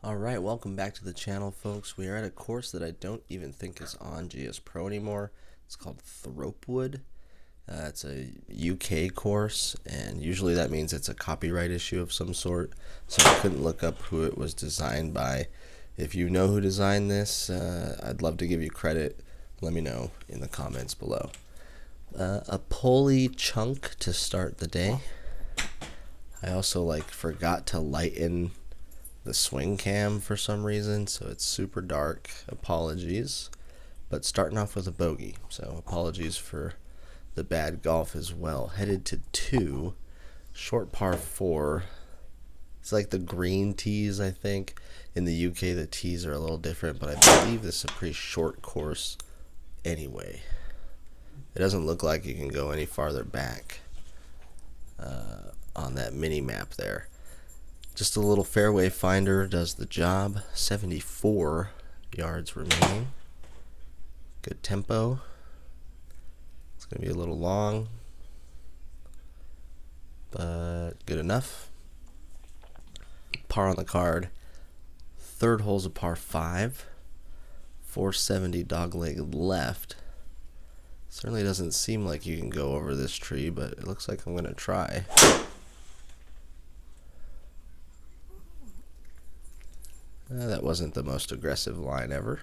Alright, welcome back to the channel, folks. We are at a course that I don't even think is on GSPRO anymore. It's called THROPEWOOD. It's a UK course, and usually that means it's a copyright issue of some sort, so I couldn't look up who it was designed by. If you know who designed this, I'd love to give you credit. Let me know in the comments below. A pulley chunk to start the day. I also forgot to lighten the swing cam for some reason, so it's super dark. Apologies, but starting off with a bogey, so apologies for the bad golf as well. Headed to 2, short par 4. It's like the green tees. I think in the UK the tees are a little different, but I believe this is a pretty short course anyway. It doesn't look like you can go any farther back on that mini map there. Just a little fairway finder does the job. 74 yards remaining. Good tempo. It's going to be a little long, but good enough. Par on the card. Third hole's a par 5. 470 dogleg left. Certainly doesn't seem like you can go over this tree, but it looks like I'm going to try. That wasn't the most aggressive line ever.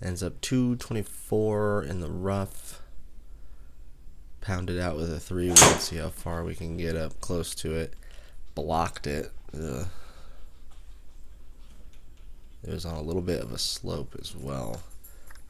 Ends up 224 in the rough. Pounded out with a 3-wood. See how far we can get up close to it. Blocked it. Ugh. It was on a little bit of a slope as well.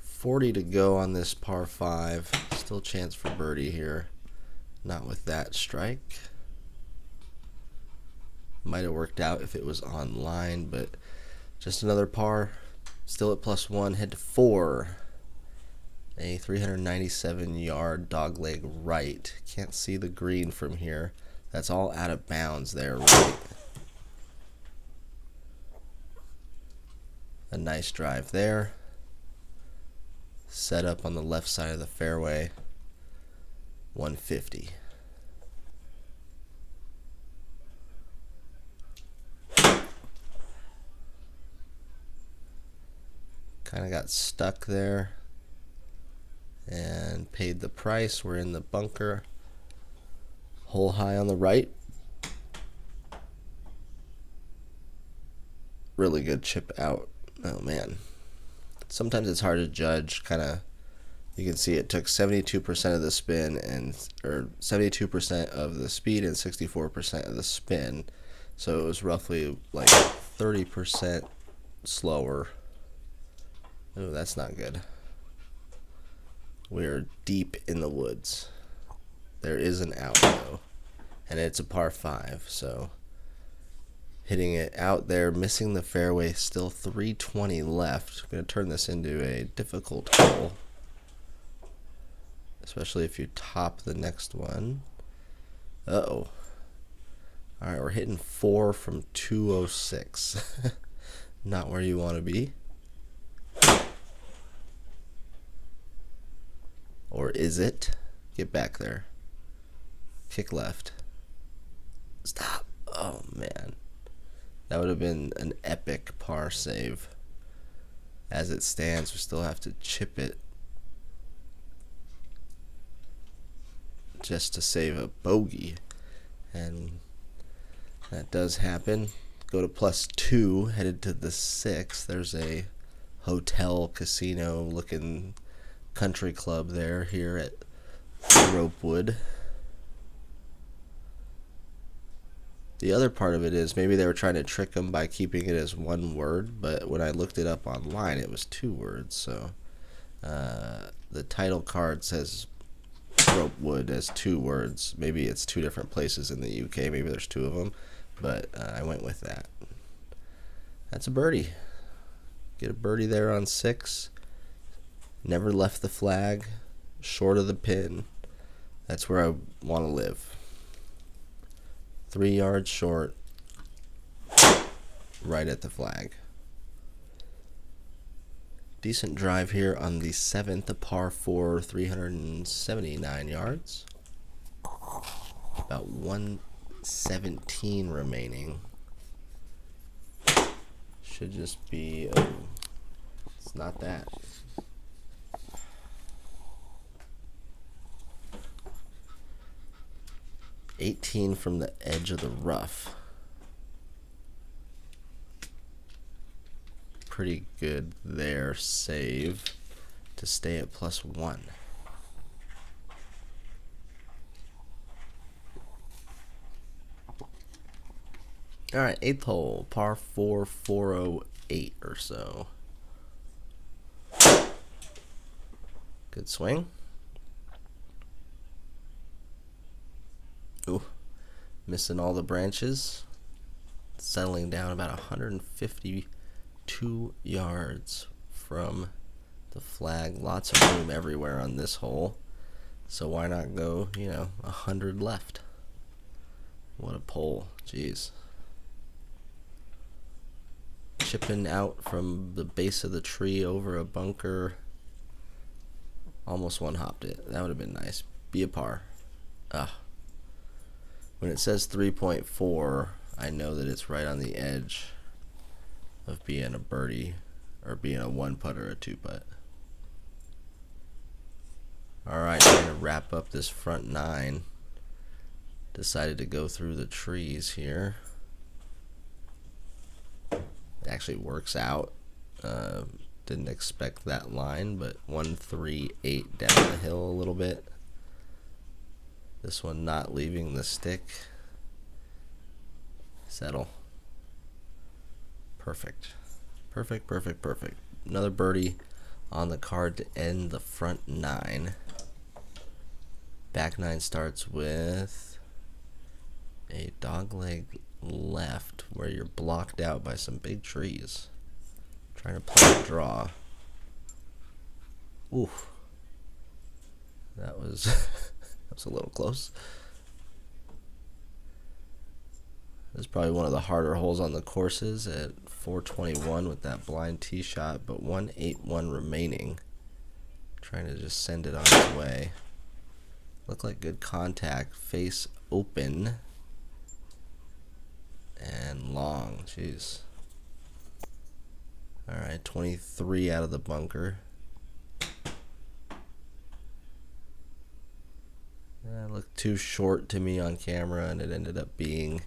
40 to go on this par 5. Still chance for birdie here. Not with that strike. Might have worked out if it was online, but just another par. Still at +1. Head to 4. A 397 yard dogleg right. Can't see the green from here. That's all out of bounds there, right? A nice drive there. Set up on the left side of the fairway. 150. Kind of got stuck there and paid the price. We're in the bunker. Hole high on the right. Really good chip out. Oh man. Sometimes it's hard to judge. You can see it took 72% of the spin or 72% of the speed and 64% of the spin. So it was roughly like 30% slower. Oh, that's not good. We're deep in the woods. There is an out though, and it's a par 5, so hitting it out there, missing the fairway, still 320 left. I'm going to turn this into a difficult hole, especially if you top the next one. Uh-oh. Alright, we're hitting 4 from 206. Not where you want to be. Or is it? Get back there. Kick left. Stop. Oh, man. That would have been an epic par save. As it stands, we still have to chip it just to save a bogey. And that does happen. Go to +2, headed to the 6. There's a hotel, casino looking country club here at THROPEWOOD. The other part of it is maybe they were trying to trick them by keeping it as 1 word, but when I looked it up online it was 2 words. So the title card says THROPEWOOD as 2 words. Maybe it's 2 different places in the UK. Maybe there's 2 of them, but I went with that. That's a birdie. Get a birdie there on 6. Never left the flag, short of the pin. That's where I want to live. 3 yards short, right at the flag. Decent drive here on the 7th, a par 4, 379 yards. About 1 117 remaining. Should just be, oh, it's not that. $18 from the edge of the rough. Pretty good there, save to stay at +1. All right, 8th hole, par 4, 408 or so. Good swing. Ooh, missing all the branches. Settling down about 152 yards from the flag. Lots of room everywhere on this hole. So why not go, 100 left? What a pole, jeez. Chipping out from the base of the tree over a bunker. Almost one-hopped it. That would have been nice. Be a par. When it says 3.4, I know that it's right on the edge of being a birdie or being a 1-putt or a 2-putt. Alright, I'm going to wrap up this front 9. Decided to go through the trees here. It actually works out. Didn't expect that line, but 138 down the hill a little bit. This one not leaving the stick. Settle. Perfect. Perfect, perfect, perfect. Another birdie on the card to end the front 9. Back 9 starts with a dogleg left where you're blocked out by some big trees. Trying to play a draw. Oof. That was that was a little close. This is probably one of the harder holes on the courses at 421 with that blind tee shot, but 181 remaining. Trying to just send it on its way. Look like good contact. Face open. And long. Jeez. Alright, 23 out of the bunker. That looked too short to me on camera, and it ended up being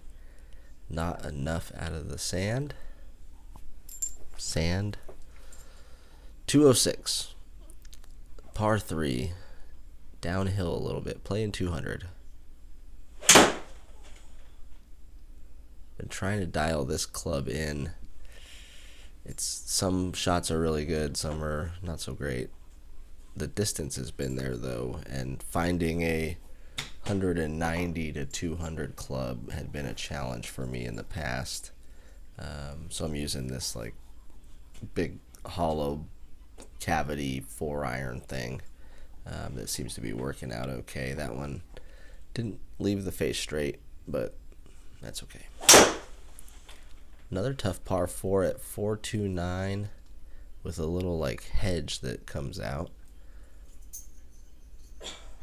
not enough out of the sand. 206. Par 3. Downhill a little bit. Playing 200. Been trying to dial this club in. Some shots are really good, some are not so great. The distance has been there though, and finding a 190 to 200 club had been a challenge for me in the past. So I'm using this like big hollow cavity 4-iron thing that seems to be working out okay. That one didn't leave the face straight, but that's okay. Another tough par 4 at 429 with a little like hedge that comes out.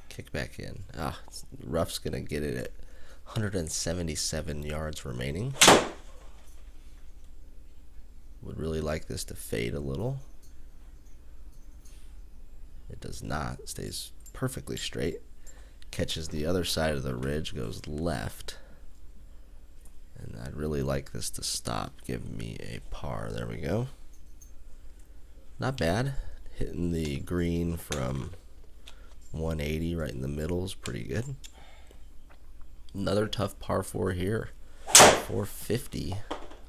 Kick back in. Rough's gonna get it at 177 yards remaining. Would really like this to fade a little. It does not. It stays perfectly straight. Catches the other side of the ridge, goes left. And I'd really like this to stop. Give me a par. There we go. Not bad. Hitting the green from 180 right in the middle is pretty good. Another tough par 4 here. 450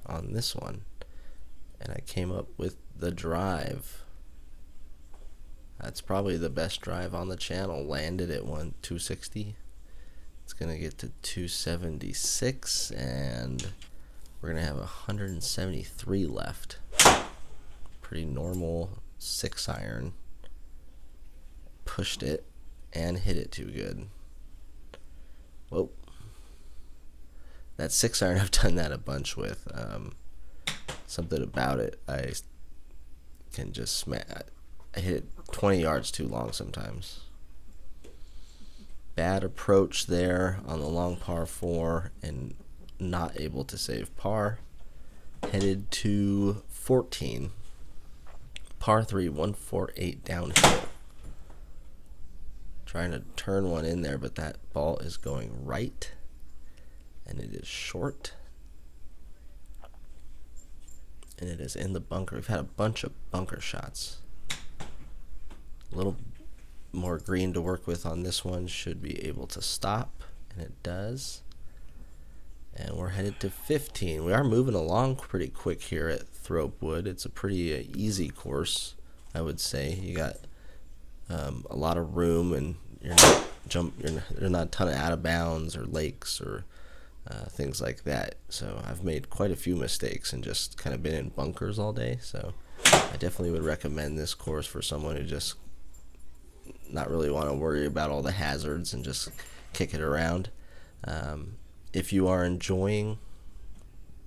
on this one. And I came up with the drive. That's probably the best drive on the channel. Landed at 260. It's going to get to 276, and we're going to have 173 left. Pretty normal 6-iron. Pushed it and hit it too good. Whoa. That 6-iron, I've done that a bunch with. Something about it, I can just I hit it 20 yards too long sometimes. bad approach there on the long par 4 and not able to save par. Headed to 14. Par 3, 148 downhill. Trying to turn one in there, but that ball is going right, and it is short, and it is in the bunker. We've had a bunch of bunker shots. A little more green to work with on this one. Should be able to stop, and it does. And we're headed to 15. We are moving along pretty quick here at THROPEWOOD. It's a pretty easy course, I would say. You got a lot of room, and there's not a ton of out of bounds or lakes or things like that. So I've made quite a few mistakes and just kind of been in bunkers all day. So I definitely would recommend this course for someone who just not really want to worry about all the hazards and just kick it around. If you are enjoying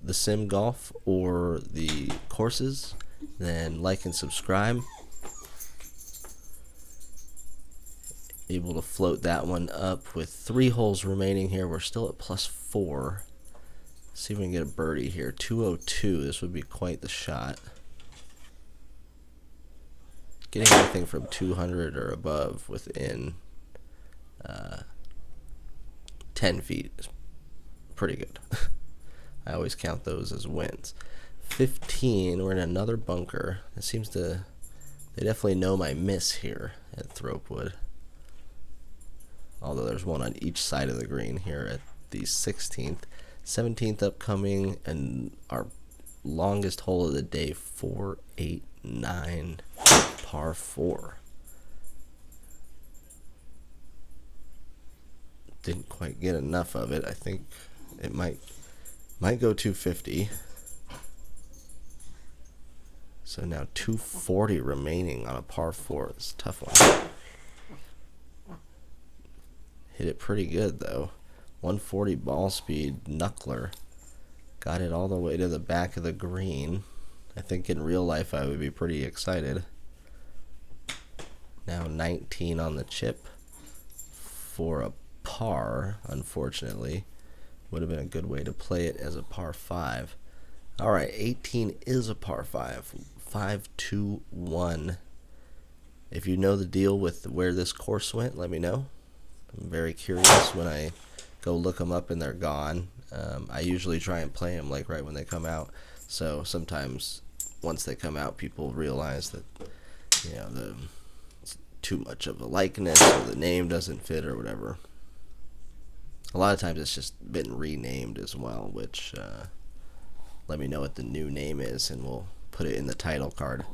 the sim golf or the courses, then like and subscribe. Able to float that one up with 3 holes remaining here. We're still at +4. See if we can get a birdie here. 202. This would be quite the shot. Getting anything from 200 or above within 10 feet is pretty good. I always count those as wins. 15. We're in another bunker. It seems they definitely know my miss here at THROPEWOOD. Although there's one on each side of the green here at the 16th. 17th upcoming, and our longest hole of the day, 489 par 4. Didn't quite get enough of it. I think it might go 250. So now 240 remaining on a par 4. It's a tough one. Hit it pretty good though. 140 ball speed, knuckler. Got it all the way to the back of the green. I think in real life I would be pretty excited. Now 19 on the chip for a par, unfortunately. Would have been a good way to play it as a par 5. Alright, 18 is a par 5. 5-2-1. If you know the deal with where this course went, let me know. I'm very curious. When I go look them up and they're gone, I usually try and play them like right when they come out. So sometimes once they come out, people realize that it's too much of a likeness, or the name doesn't fit, or whatever. A lot of times it's just been renamed as well, which let me know what the new name is and we'll put it in the title card.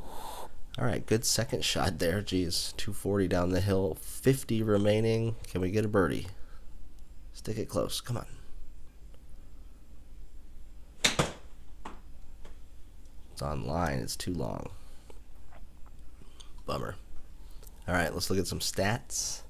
Alright, good second shot there. Geez, 240 down the hill, 50 remaining. Can we get a birdie? Stick it close. Come on. It's on line. It's too long. Bummer. Alright, let's look at some stats.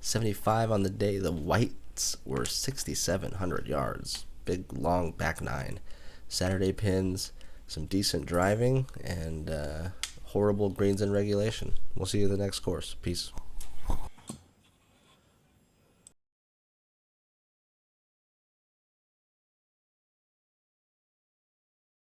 75 on the day. The whites were 6,700 yards. Big, long back 9. Saturday pins, some decent driving, and horrible greens in regulation. We'll see you at the next course. Peace.